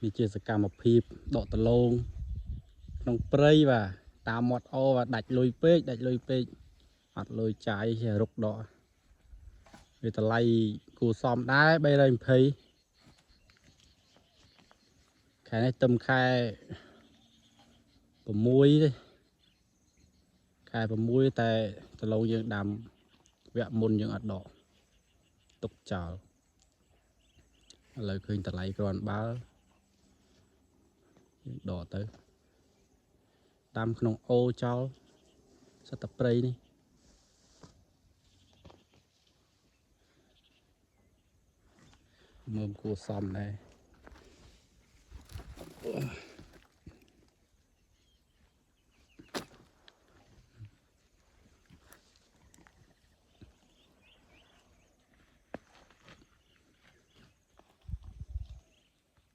នេះជាសកម្មភាពដកដលងក្នុងព្រៃបាទតាមមាត់អូបាទដាច់លុយពេកអត់លុយចាយរុកដកវាតម្លៃគួរសមដែរ320ខែនេះទឹមខែ6ទេខែ6តែដលងយើងដាំវគ្គមុនយើងអត់ដកទុកចោលឥឡូវឃើញតម្លៃគ្រាន់បើយើងដកទៅដាំក្នុងអូចោលសិតតែព្រៃនេះមើលគួរសមដែរ